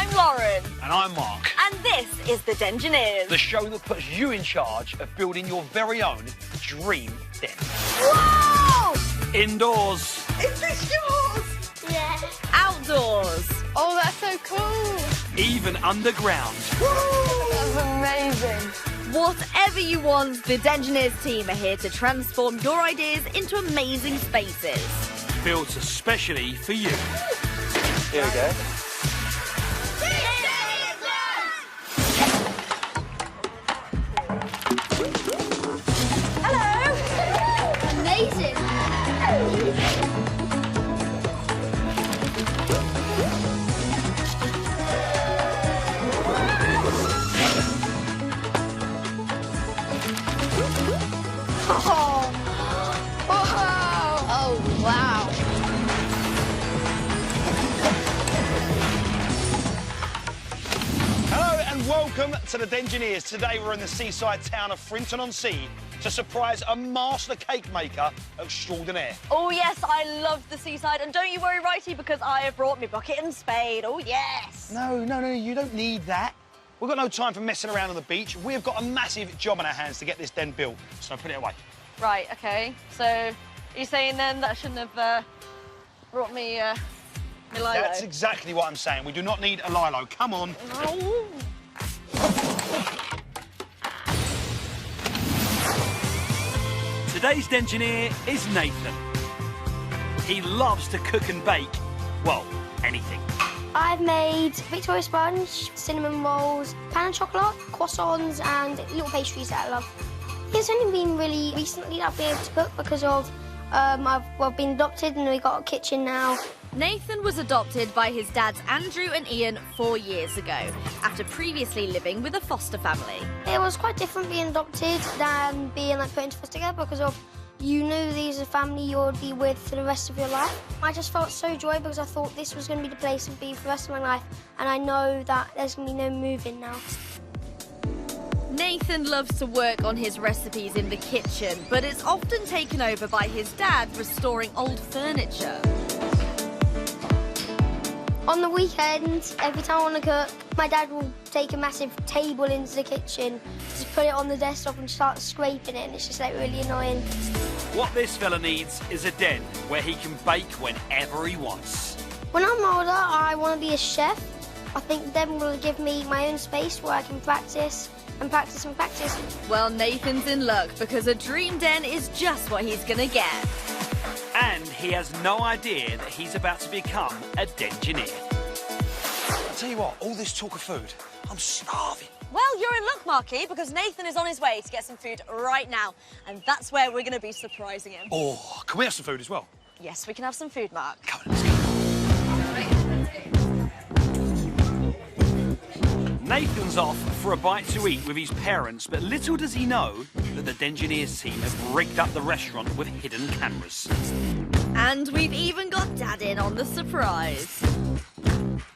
I'm Lauren. And I'm Mark. And this is the Dengineers. The show that puts you in charge of building your very own dream den. Whoa! Indoors. Is this yours? Yeah. Outdoors. Oh, that's so cool. Even underground. That's amazing. Whatever you want, the Dengineers team are here to transform your ideas into amazing spaces. Built especially for you. Here we go. Hello. Amazing. Oh, wow. Hello and welcome to the Dengineers. Today we're in the seaside town of Frinton-on-Sea to surprise a master cake maker extraordinaire. Oh, yes, I love the seaside. And don't you worry, Righty, because I have brought me bucket and spade. Oh, yes. No, you don't need that. We've got no time for messing around on the beach. We've got a massive job on our hands to get this den built, so put it away. Right, OK. So, are you saying then that I shouldn't have brought me my Lilo? That's exactly what I'm saying. We do not need a Lilo. Come on. Oh. Today's Dengineer is Nathan. He loves to cook and bake. Well, anything. I've made Victoria sponge, cinnamon rolls, pan and chocolate, croissants, and little pastries that I love. It's only been really recently that I've been able to cook because of I've been adopted and we got a kitchen now. Nathan was adopted by his dads Andrew and Ian 4 years ago, after previously living with a foster family. It was quite different being adopted than being put into foster care because of you knew these are family you would be with for the rest of your life. I just felt so joy because I thought this was going to be the place to be for the rest of my life, and I know that there's going to be no moving now. Nathan loves to work on his recipes in the kitchen, but it's often taken over by his dad restoring old furniture. On the weekends, every time I want to cook, my dad will take a massive table into the kitchen, just put it on the desktop and start scraping it, and it's just really annoying. What this fella needs is a den where he can bake whenever he wants. When I'm older, I want to be a chef. I think then will give me my own space where I can practice and practice and practice. Well, Nathan's in luck because a dream den is just what he's gonna get. And he has no idea that he's about to become a Dengineer. I'll tell you what, all this talk of food, I'm starving. Well, you're in luck, Marky, because Nathan is on his way to get some food right now, and that's where we're gonna be surprising him. Oh, can we have some food as well? Yes, we can have some food, Mark. Come on, let's go. Nathan's off for a bite to eat with his parents, but little does he know that the Dengineers team have rigged up the restaurant with hidden cameras. And we've even got Dad in on the surprise.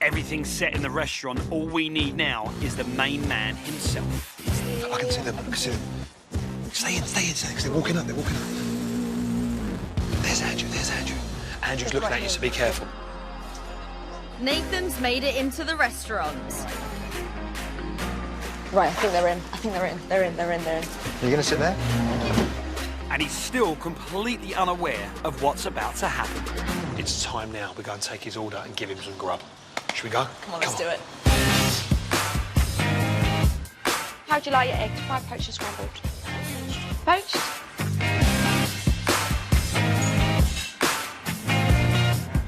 Everything's set in the restaurant. All we need now is the main man himself. I can see them. Stay in, because they're walking up, There's Andrew. Andrew's looking at you, so be careful. Nathan's made it into the restaurant. Right, I think they're in. They're in. Are you going to sit there? And he's still completely unaware of what's about to happen. It's time now. We're going to take his order and give him some grub. Should we go? Come on, let's do it. How do you like your eggs? Fried, poached or scrambled? Poached?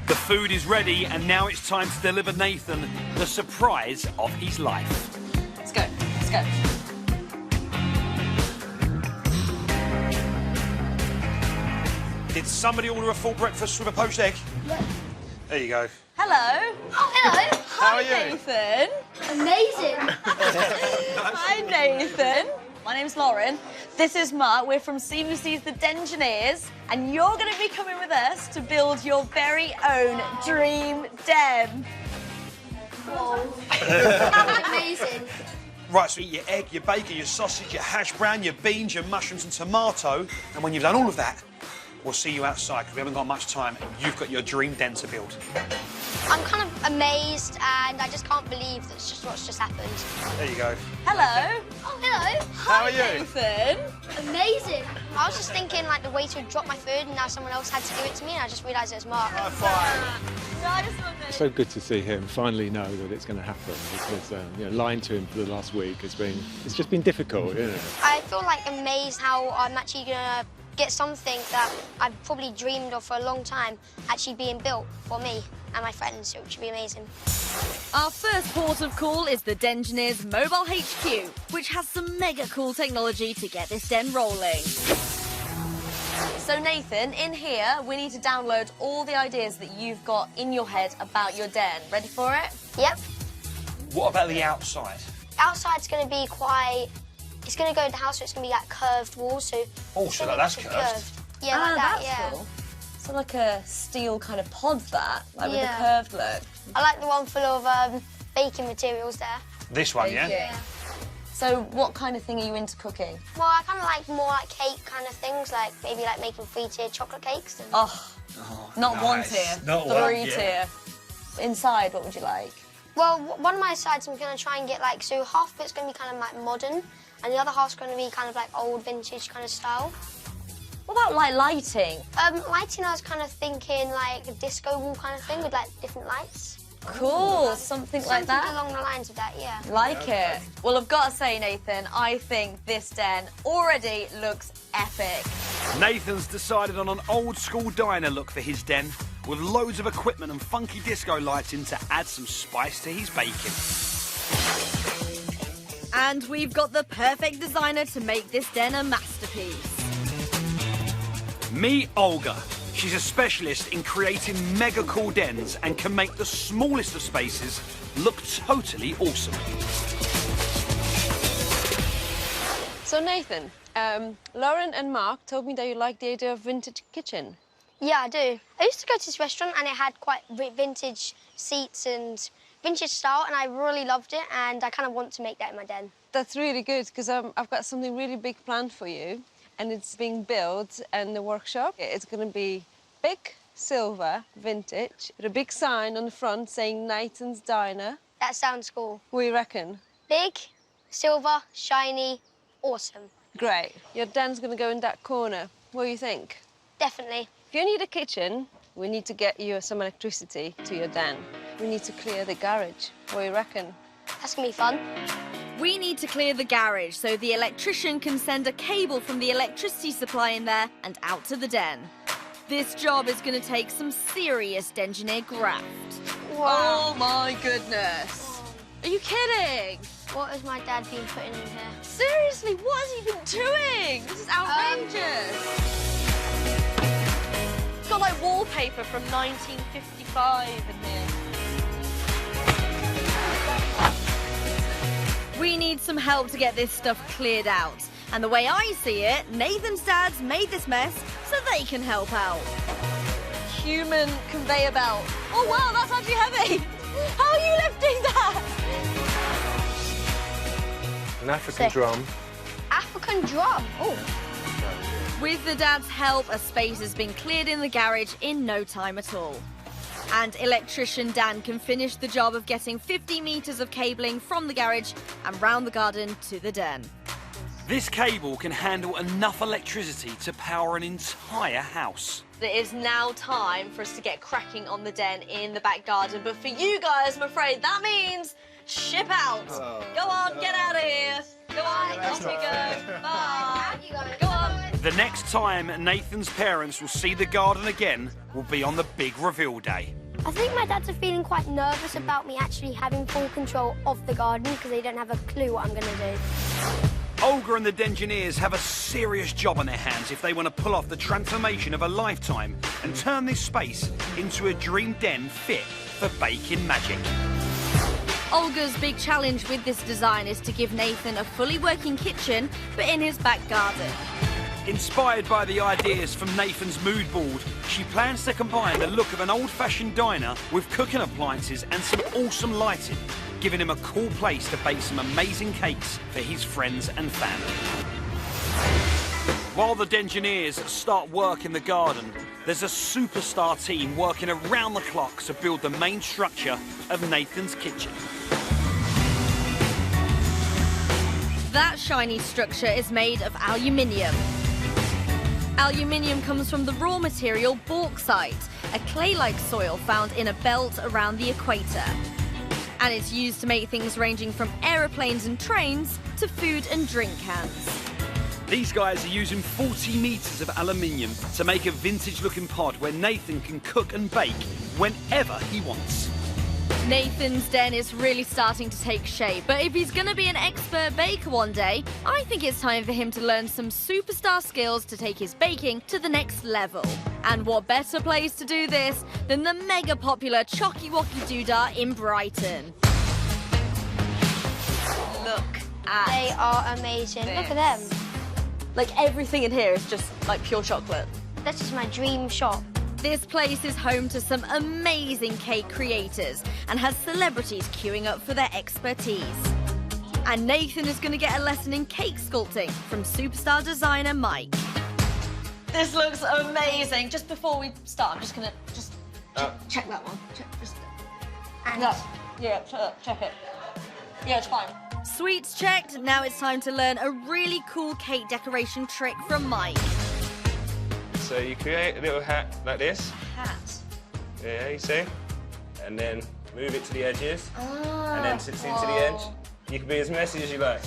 The food is ready, and now it's time to deliver Nathan the surprise of his life. Let's go. Did somebody order a full breakfast with a poached egg? Yeah. There you go. Hello. Oh, hello. How are you? Nathan. Amazing. Hi, Nathan. My name's Lauren. This is Mark. We're from CBC's The Dengineers, and you're going to be coming with us to build your very own dream den. Whoa. Amazing. Right, so eat your egg, your bacon, your sausage, your hash brown, your beans, your mushrooms and tomato. And when you've done all of that, we'll see you outside, because we haven't got much time, and you've got your dream den to build. I'm kind of amazed and I just can't believe that's just what's just happened. There you go. Hello. Oh, hello. How are you? Nathan. Amazing. I was just thinking like the waiter would drop my food and now someone else had to give it to me and I just realised it was Mark. High five. Nice one, Nathan. So good to see him finally know that it's going to happen because lying to him for the last week it's just been difficult, isn't it? I feel like amazed how I'm actually gonna get something that I've probably dreamed of for a long time actually being built for me and my friends, which would be amazing. Our first port of call is the Dengineers Mobile HQ, which has some mega cool technology to get this den rolling. So Nathan, in here, we need to download all the ideas that you've got in your head about your den. Ready for it? Yep. What about the outside? Outside's gonna be quite... It's gonna go in the house, so it's gonna be like curved walls, so... Oh, so that's curved. Yeah, like that, that's yeah. cool. So like a steel kind of pod, that, like with a Yeah. curved look. I like the one full of baking materials there. This one, yeah? Yeah. So what kind of thing are you into cooking? Well, I kind of like more like cake kind of things, like maybe like making 3-tier chocolate cakes. And... Oh, not one nice. tier, Not one, 3 yeah. tier. Inside, what would you like? Well, one of my sides I'm going to try and get like, so half of it's going to be kind of like modern, and the other half's going to be kind of like old vintage kind of style. What about like lighting? Lighting, I was kind of thinking like a disco wall kind of thing with like different lights. Cool, something like Something that. along the lines of that, yeah. Like it. Well, I've got to say, Nathan, I think this den already looks epic. Nathan's decided on an old-school diner look for his den, with loads of equipment and funky disco lights in to add some spice to his baking. And we've got the perfect designer to make this den a masterpiece. Meet Olga. She's a specialist in creating mega cool dens and can make the smallest of spaces look totally awesome. So Nathan, Lauren and Mark told me that you like the idea of vintage kitchen. Yeah, I do. I used to go to this restaurant and it had quite vintage seats and vintage style, and I really loved it, and I kind of want to make that in my den. That's really good, because I've got something really big planned for you, and it's being built in the workshop. It's going to be big, silver, vintage, with a big sign on the front saying Nathan's Diner. That sounds cool. What do you reckon? Big, silver, shiny, awesome. Great. Your den's going to go in that corner. What do you think? Definitely. If you need a kitchen, we need to get you some electricity to your den. We need to clear the garage. What do you reckon? That's gonna be fun. We need to clear the garage so the electrician can send a cable from the electricity supply in there and out to the den. This job is going to take some serious Dengineer graft. Wow. Oh my goodness. Are you kidding? What has my dad been putting in here? Seriously, what has he been doing? This is outrageous. It's got like wallpaper from 1955 in here. We need some help to get this stuff cleared out. And the way I see it, Nathan's dad's made this mess so they can help out. Human conveyor belt. Oh wow, that's actually heavy. How are you lifting that? An African drum. African drum. Oh. With the dad's help, a space has been cleared in the garage in no time at all. And electrician Dan can finish the job of getting 50 metres of cabling from the garage and round the garden to the den. This cable can handle enough electricity to power an entire house. It is now time for us to get cracking on the den in the back garden. But for you guys, I'm afraid that means ship out. Go on, get out of here. Go on, off you go. Bye. Go on. The next time Nathan's parents will see the garden again will be on the big reveal day. I think my dads are feeling quite nervous about me actually having full control of the garden because they don't have a clue what I'm going to do. Olga and the Dengineers have a serious job on their hands if they want to pull off the transformation of a lifetime and turn this space into a dream den fit for baking magic. Olga's big challenge with this design is to give Nathan a fully working kitchen, but in his back garden. Inspired by the ideas from Nathan's mood board, she plans to combine the look of an old-fashioned diner with cooking appliances and some awesome lighting, giving him a cool place to bake some amazing cakes for his friends and family. While the Dengineers start work in the garden, there's a superstar team working around the clock to build the main structure of Nathan's kitchen. That shiny structure is made of aluminium. Aluminium comes from the raw material bauxite, a clay-like soil found in a belt around the equator. And it's used to make things ranging from aeroplanes and trains to food and drink cans. These guys are using 40 metres of aluminium to make a vintage-looking pod where Nathan can cook and bake whenever he wants. Nathan's den is really starting to take shape, but if he's going to be an expert baker one day, I think it's time for him to learn some superstar skills to take his baking to the next level. And what better place to do this than the mega popular Chocky Wocky Doodah in Brighton. Look at They are amazing. Look at them. Like everything in here is just like pure chocolate. This is my dream shop. This place is home to some amazing cake creators and has celebrities queuing up for their expertise. And Nathan is going to get a lesson in cake sculpting from superstar designer Mike. This looks amazing. Just before we start, I'm just going to check that one. Check it. Yeah, it's fine. Sweets checked. Now it's time to learn a really cool cake decoration trick from Mike. So you create a little hat like this. Hat. Yeah, you see? And then move it to the edges. And then sit into the edge. You can be as messy as you like.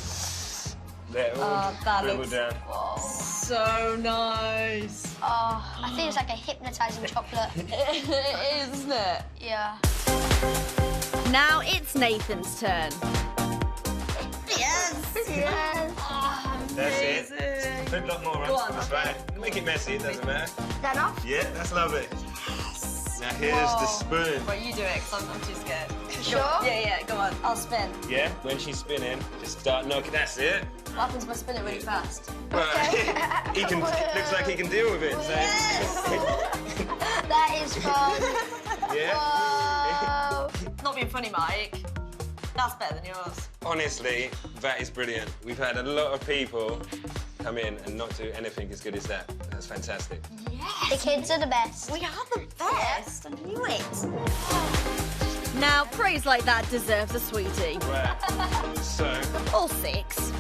Let it all dribble down. So nice. Oh, I think it's like a hypnotising chocolate. It is, isn't it? Yeah. Now it's Nathan's turn. Yes! Yes. That's it. Put a lot more Go on. on. That's right. Make it messy, it doesn't matter. Is that enough? Yeah, that's lovely. Now here's the spoon. Right, you do it, because I'm too scared. Sure? Yeah, go on. I'll spin. Yeah, when she's spinning, just start knocking. That's it. What happens if I spin it really fast? Right. He can. Looks like he can deal with it. So. That is fun. Yeah. Whoa. Not being funny, Mike. That's better than yours. Honestly, that is brilliant. We've had a lot of people come in and not do anything as good as that. That's fantastic. The kids are the best. We are the best. I knew it. Now, praise like that deserves a sweetie. Right. So. Or 6.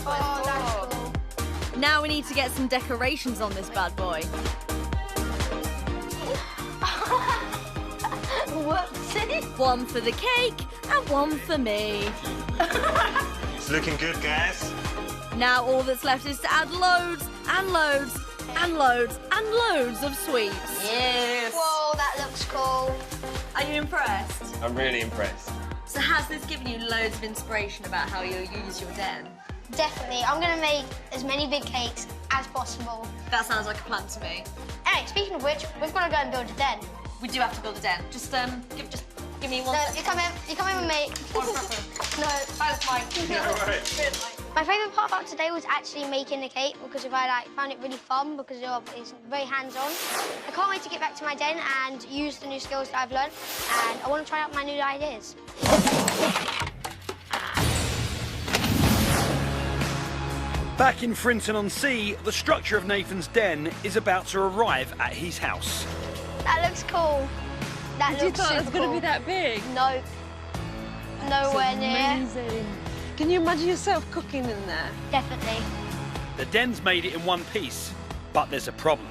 Oh, that's cool. Now we need to get some decorations on this bad boy. Whoopsie. One for the cake and one for me. It's looking good, guys. Now all that's left is to add loads and loads and loads and loads of sweets. Yes. Whoa, that looks cool. Are you impressed? I'm really impressed. So has this given you loads of inspiration about how you'll use your den? Definitely. I'm going to make as many big cakes as possible. That sounds like a plan to me. Anyway, speaking of which, we've got to go and build a den. We do have to build a den. Just give me one. No, you come in with me. One second. No. Thanks, Mike. Yeah, all right. My favourite part about today was actually making the cake because I found it really fun because it's very hands-on. I can't wait to get back to my den and use the new skills that I've learned, and I want to try out my new ideas. Back in Frinton-on-Sea, the structure of Nathan's den is about to arrive at his house. That looks cool. That You looks thought it was super going to cool. be that big? No. Nowhere near. Amazing. Can you imagine yourself cooking in there? Definitely. The den's made it in one piece, but there's a problem.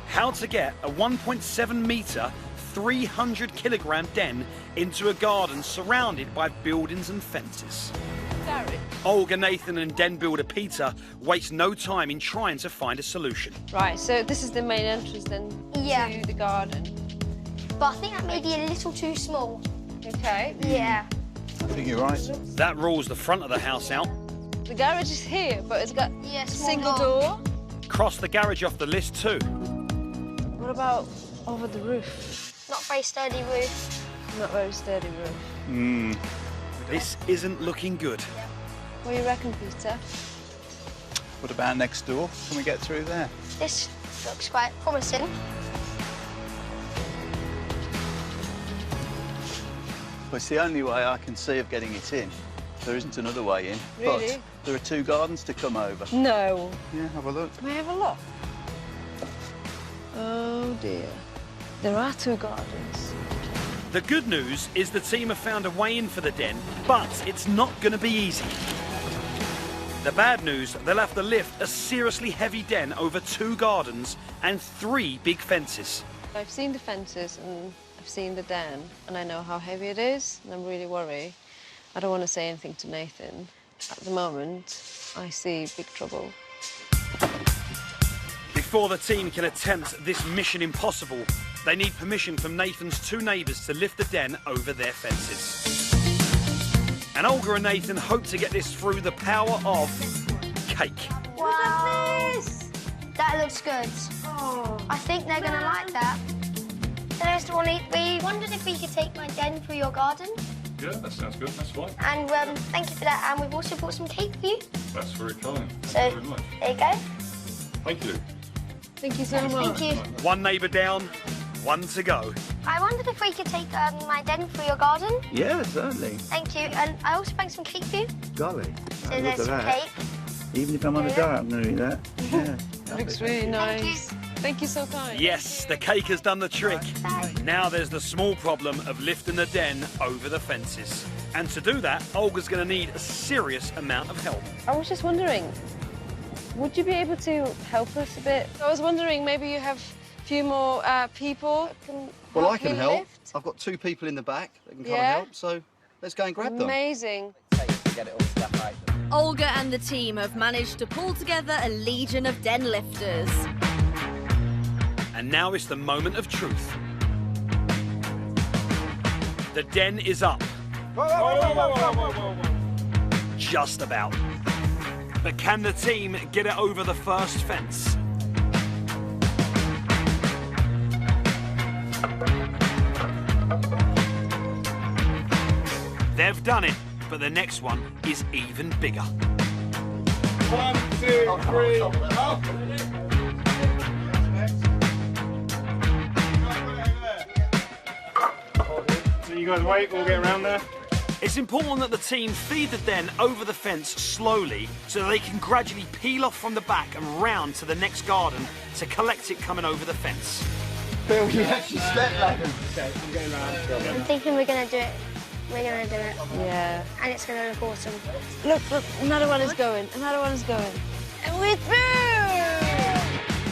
How to get a 1.7 metre, 300 kilogram den into a garden surrounded by buildings and fences. Gary. Olga, Nathan and den builder Peter waste no time in trying to find a solution. Right, so this is the main entrance then Yeah. to the garden. But I think that may be a little too small. Okay. Yeah. I think you're right. That rules the front of the house out. The garage is here, but it's got Yeah, a small single door. door. Cross the garage off the list too. What about over the roof? Not very sturdy roof. Not very sturdy roof. This isn't looking good. What do you reckon, Peter? What about next door? Can we get through there? This looks quite promising. Well, it's the only way I can see of getting it in. There isn't another way in. Really? But there are 2 gardens to come over. No. Yeah, have a look. Can we have a look? Oh dear. There are 2 gardens. The good news is the team have found a way in for the den, but it's not going to be easy. The bad news, they'll have to lift a seriously heavy den over 2 gardens and 3 big fences. I've seen the fences and I've seen the den, and I know how heavy it is, and I'm really worried. I don't want to say anything to Nathan. At the moment, I see big trouble. Before the team can attempt this mission impossible, they need permission from Nathan's 2 neighbours to lift the den over their fences. And Olga and Nathan hope to get this through the power of cake. Wow. Look at this! That looks good. Oh. I think they're going to like that. So, S01e, we wondered if we could take my den through your garden. Yeah, that sounds good. That's fine. And thank you for that. And we've also brought some cake for you. That's very kind. So, Thank you very much. there you go. Thank you. Thank you so much. Thank you. 1 neighbour down, 1 to go. I wondered if we could take my den through your garden. Yeah, certainly. Thank you. And I also brought some cake for you. Golly. So there's some cake. Even if I'm on a diet, I'm going to eat that. Yeah. Looks really nice. Thank you so kind. Yes, the cake has done the trick. Now there's the small problem of lifting the den over the fences. And to do that, Olga's going to need a serious amount of help. I was just wondering, would you be able to help us a bit? I was wondering, maybe you have a few more people that can Well, I help can me help. lift? I've got 2 people in the back that can come Yeah? and help, so let's go and grab them. Amazing. Olga and the team have managed to pull together a legion of den lifters. And now it's the moment of truth. The den is up. Just about. But can the team get it over the first fence? They've done it, but the next one is even bigger. 1, 2, 3, up! You guys wait, we'll get around there. It's important that the team feed the den over the fence slowly so that they can gradually peel off from the back and round to the next garden to collect it coming over the fence. Bill, you actually slept like him. I'm thinking we're going to do it. We're going to do it. Yeah. And it's going to look awesome. Look, another one is going. Another one is going. And we're through!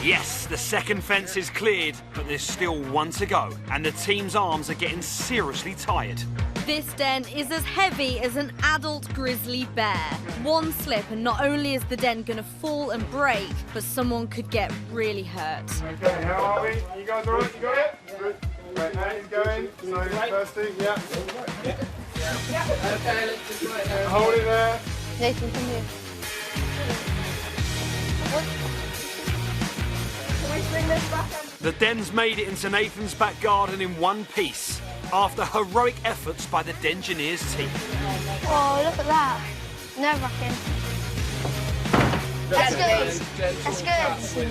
Yes, the second fence is cleared, but there's still 1 to go, and the team's arms are getting seriously tired. This den is as heavy as an adult grizzly bear. 1 slip and not only is the den gonna fall and break, but someone could get really hurt. Okay, how are we? You guys all right? You got it? Good. Right, now he's going. So, first thing, yeah. Okay, let's just wait there. Hold it there. Nathan, come here. The den's made it into Nathan's back garden in 1 piece, after heroic efforts by the Dengineers team. Oh, look at that. Nerve-wracking. That's good. That's good.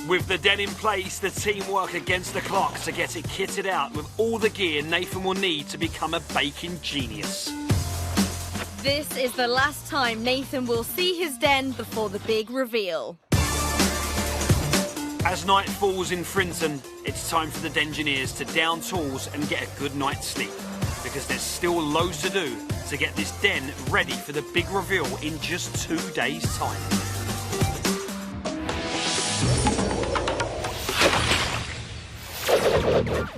With the den in place, the team work against the clock to get it kitted out with all the gear Nathan will need to become a baking genius. This is the last time Nathan will see his den before the big reveal. As night falls in Frinton, it's time for the Dengineers to down tools and get a good night's sleep, because there's still loads to do to get this den ready for the big reveal in just 2 days' time.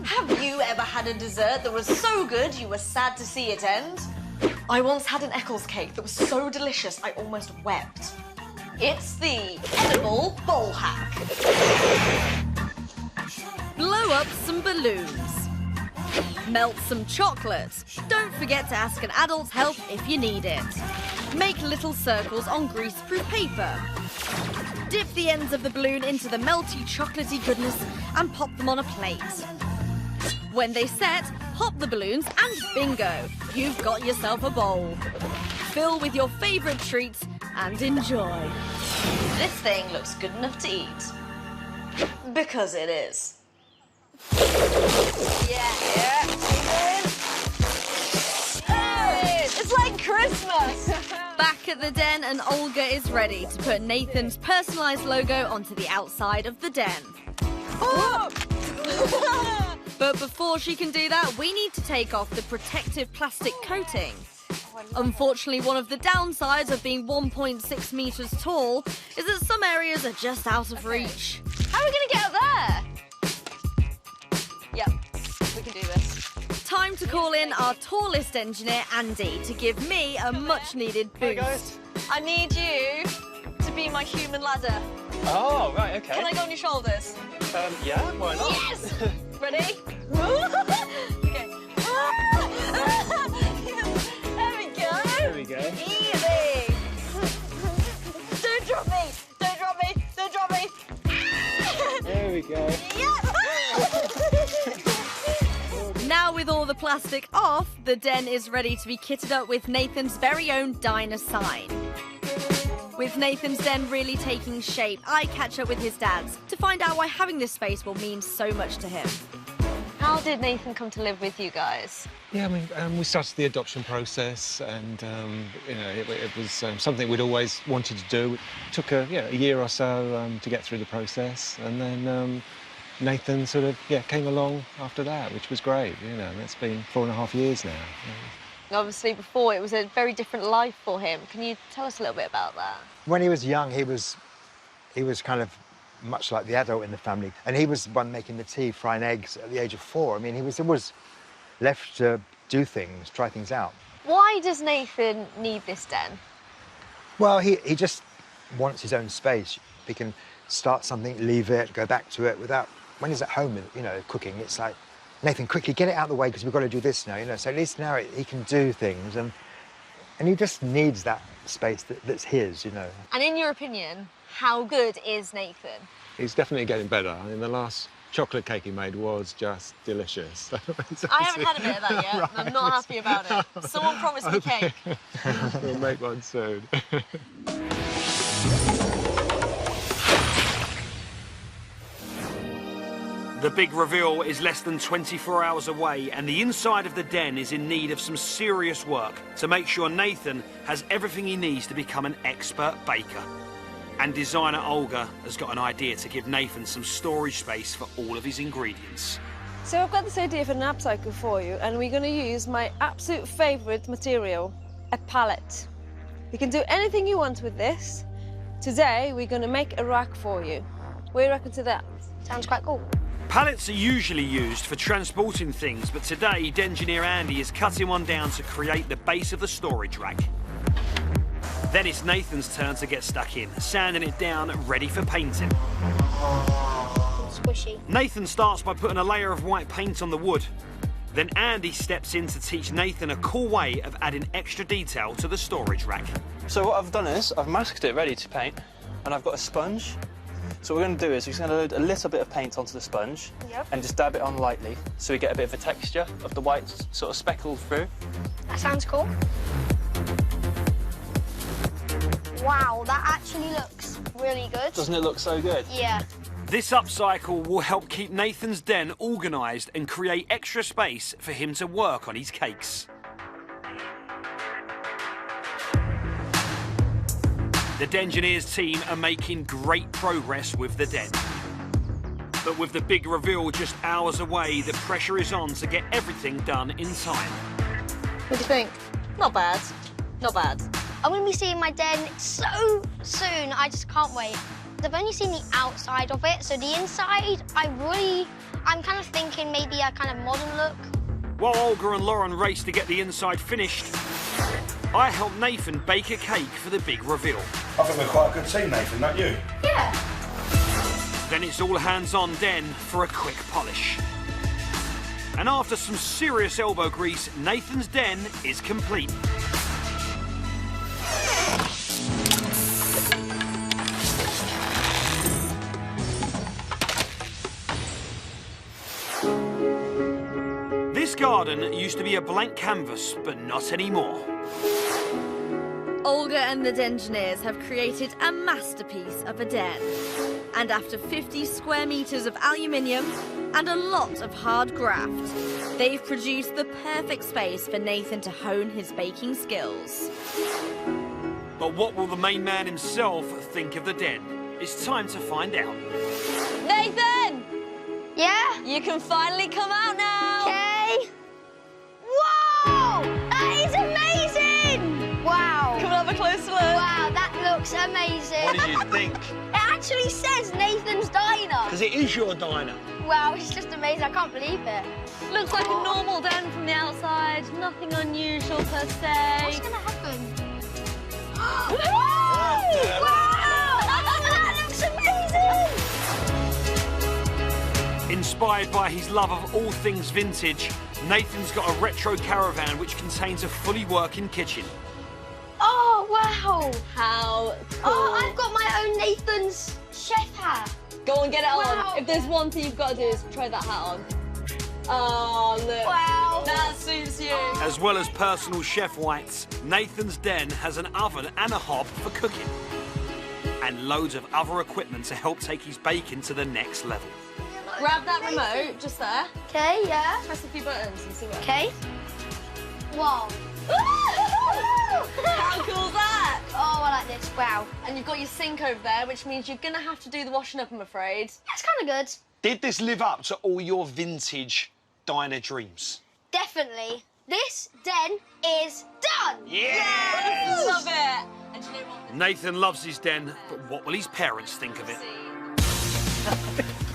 Have you ever had a dessert that was so good you were sad to see it end? I once had an Eccles cake that was so delicious I almost wept. It's the edible bowl hack. Blow up some balloons. Melt some chocolate. Don't forget to ask an adult's help if you need it. Make little circles on greaseproof paper. Dip the ends of the balloon into the melty chocolatey goodness and pop them on a plate. When they set, pop the balloons and bingo, you've got yourself a bowl. Fill with your favourite treats and enjoy. This thing looks good enough to eat. Because it is. Yeah. It's like Christmas! Back at the den, and Olga is ready to put Nathan's personalised logo onto the outside of the den. Oh! But before she can do that, we need to take off the protective plastic coating. Unfortunately, one of the downsides of being 1.6 metres tall is that some areas are just out of reach. How are we going to get up there? Yep, we can do this. Time to call in our tallest engineer, Andy, to give me a much-needed boost. Hey guys. I need you to be my human ladder. Oh, right, okay. Can I go on your shoulders? Yeah, why not? Yes! Ready? Okay. There we go. There we go. Easy. Don't drop me. Don't drop me. Don't drop me. There we go. Yes! Now with all the plastic off, the den is ready to be kitted up with Nathan's very own diner sign. With Nathan's den really taking shape, I catch up with his dad's to find out why having this space will mean so much to him. How did Nathan come to live with you guys? Yeah, I mean, we started the adoption process, and you know, it was something we'd always wanted to do. It took a year or so to get through the process, and then Nathan sort of came along after that, which was great. You know, and it's been 4.5 years now. Obviously, before it was a very different life for him. Can you tell us a little bit about that? When he was young, he was kind of much like the adult in the family, and he was the one making the tea, frying eggs at the age of 4. I mean, he was always left to do things, try things out. Why does Nathan need this den? Well, he just wants his own space. He can start something, leave it, go back to it without... When he's at home, you know, cooking, it's like, Nathan, quickly get it out of the way because we've got to do this now, you know. So at least now he can do things, and he just needs that space that's his, you know. And in your opinion, how good is Nathan? He's definitely getting better. I mean, the last chocolate cake he made was just delicious. I haven't had a bit of that yet, and I'm not happy about it. Someone promised me cake. We'll make one soon. The big reveal is less than 24 hours away, and the inside of the den is in need of some serious work to make sure Nathan has everything he needs to become an expert baker. And designer Olga has got an idea to give Nathan some storage space for all of his ingredients. So I've got this idea for an upcycle for you, and we're going to use my absolute favourite material, a pallet. You can do anything you want with this. Today, we're going to make a rack for you. What do you reckon to that? Sounds quite cool. Pallets are usually used for transporting things, but today, Dengineer Andy is cutting one down to create the base of the storage rack. Then it's Nathan's turn to get stuck in, sanding it down, ready for painting. Squishy. Nathan starts by putting a layer of white paint on the wood. Then Andy steps in to teach Nathan a cool way of adding extra detail to the storage rack. So what I've done is I've masked it ready to paint, and I've got a sponge. So what we're going to do is we're just going to load a little bit of paint onto the sponge and just dab it on lightly so we get a bit of a texture of the white sort of speckled through. That sounds cool. Wow, that actually looks really good. Doesn't it look so good? Yeah. This upcycle will help keep Nathan's den organised and create extra space for him to work on his cakes. The Dengineers team are making great progress with the den. But with the big reveal just hours away, the pressure is on to get everything done in time. What do you think? Not bad. Not bad. I'm going to be seeing my den so soon. I just can't wait. I've only seen the outside of it, so the inside, I'm kind of thinking maybe a kind of modern look. While Olga and Lauren race to get the inside finished, I helped Nathan bake a cake for the big reveal. I think we're quite a good team, Nathan, don't you? Yeah. Then it's all hands on den for a quick polish. And after some serious elbow grease, Nathan's den is complete. This garden used to be a blank canvas, but not anymore. Olga and the Dengineers have created a masterpiece of a den. And after 50 square metres of aluminium and a lot of hard graft, they've produced the perfect space for Nathan to hone his baking skills. But what will the main man himself think of the den? It's time to find out. Nathan! Yeah? You can finally come out now. Okay. Whoa! That is amazing! Wow. Come and have a closer look. Wow, that looks amazing. What did you think? It actually says Nathan's Diner. Because it is your diner. Wow, it's just amazing. I can't believe it. Looks like a normal den from the outside. Nothing unusual per se. What's going to happen? Wow! That looks amazing! Inspired by his love of all things vintage, Nathan's got a retro caravan which contains a fully working kitchen. Oh, wow. How cool. Oh, I've got my own Nathan's chef hat. Go and get it Wow. on. If there's one thing you've got to do is try that hat on. Oh, look. Wow. That suits you. As well as personal chef whites, Nathan's den has an oven and a hob for cooking. And loads of other equipment to help take his baking to the next level. Grab that remote just there. Okay, yeah. Press a few buttons and see what Okay. Whoa. How cool is that? Oh, I like this. Wow. And you've got your sink over there, which means you're going to have to do the washing up, I'm afraid. That's kind of good. Did this live up to all your vintage diner dreams? Definitely. This den is done. Yes! Love it. And do you know what? Nathan loves his den, but what will his parents think of it?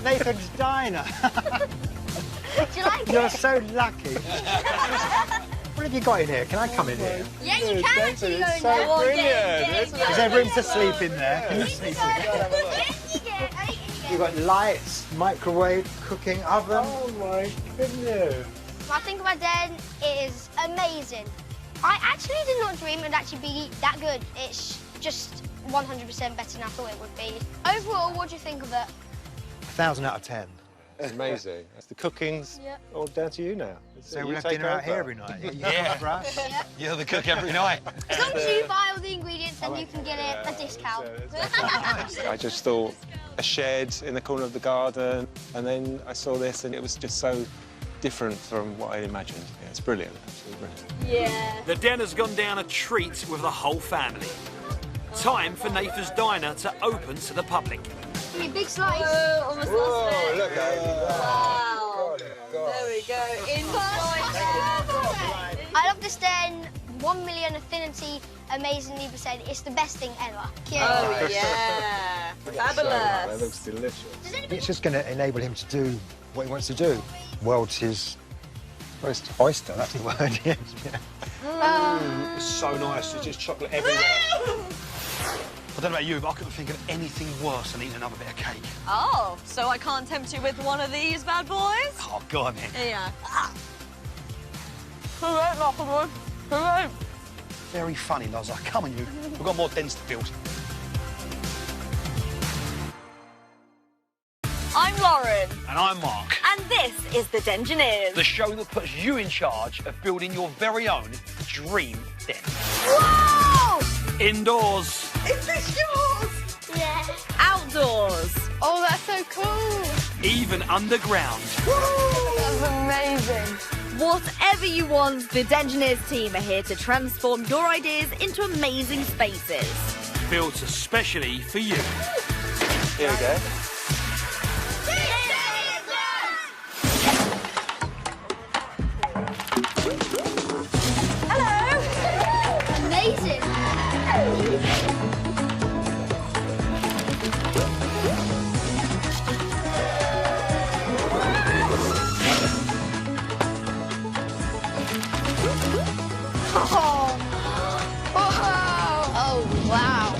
Nathan's Diner. Do you like You're it? so lucky. What have you got in here? Can I come in here? Yeah, you can actually go in so there. brilliant. Is there room to sleep in there? Can you sleep in there? You've got lights, microwave, cooking oven. Oh my goodness. I think my den is amazing. I actually did not dream it would actually be that good. It's just 100% better than I thought it would be. Overall, what do you think of it? 1,000 out of 10. It's amazing. The cooking's all down to you now. So You we'll have take dinner out over. here every night. You Yeah. cook for us? You're the cook every night. As long as you buy all the ingredients, then you can get it a discount. I just thought a shed in the corner of the garden, and then I saw this, and it was just so different from what I imagined. Yeah, it's brilliant, absolutely brilliant. Yeah. The den has gone down a treat with the whole family. Time for Nathan's Diner to open to the public. Give me a big slice. Whoa, almost lost it. Look at Wow. There we go. I love this den. 1 million affinity, amazingly percent. It's the best thing ever. Oh, yeah. That Fabulous. looks delicious. It's just going to enable him to do what he wants to do. Welds his oyster, that's the word, yes. It's so nice. It's just chocolate everywhere. I don't know about you, but I couldn't think of anything worse than eating another bit of cake. Oh, so I can't tempt you with one of these bad boys? Oh, go on then. Yeah. Alright, Lachlan. Alright. Very funny, Loza. Come on, you. We've got more dens to build. I'm Lauren, And I'm Mark. and this is the Dengineers. The show that puts you in charge of building your very own dream den. Whoa! Indoors, Is this yours? Yeah. Outdoors. Oh, that's so cool. even underground. That's amazing. Whatever you want, the Dengineers team are here to transform your ideas into amazing spaces. Built especially for you. Here we go. Amazing. Oh, wow.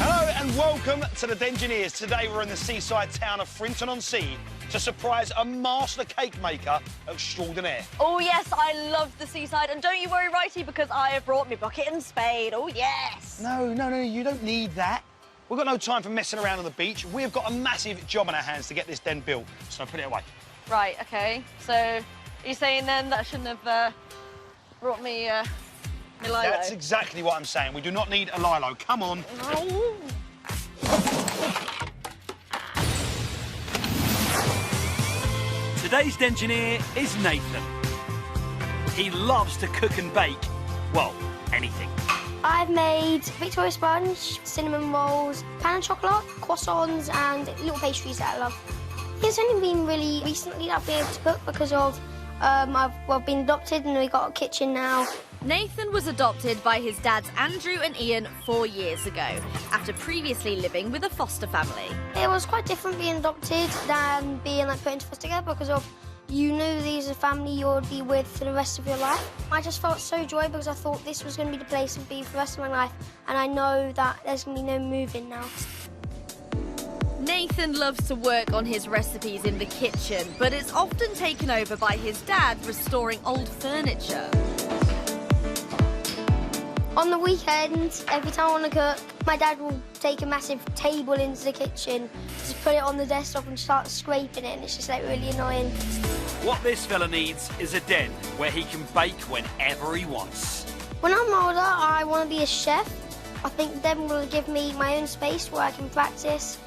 Hello and welcome to the Dengineers. Today we're in the seaside town of Frinton-on-Sea to surprise a master cake maker extraordinaire. Oh, yes, I love the seaside. And don't you worry, Righty, because I have brought me bucket and spade. Oh, yes. No, you don't need that. We've got no time for messing around on the beach. We've got a massive job on our hands to get this den built, so put it away. Right, OK. So are you saying then that I shouldn't have brought me Lilo. That's exactly what I'm saying. We do not need a Lilo. Come on. Oh. Today's Dengineer is Nathan. He loves to cook and bake. Well, anything. I've made Victoria sponge, cinnamon rolls, pan and chocolate, croissants, and little pastries that I love. It's only been really recently that I've been able to cook because of I've been adopted and we got a kitchen now. Nathan was adopted by his dads Andrew and Ian 4 years ago, after previously living with a foster family. It was quite different being adopted than being put into foster care because of you knew these are family you would be with for the rest of your life. I just felt so joy because I thought this was going to be the place to be for the rest of my life, and I know that there's going to be no moving now. Nathan loves to work on his recipes in the kitchen, but it's often taken over by his dad restoring old furniture. On the weekend, every time I want to cook, my dad will take a massive table into the kitchen, just put it on the desktop and start scraping it, and it's just really annoying. What this fella needs is a den where he can bake whenever he wants. When I'm older, I want to be a chef. I think then will give me my own space where I can practice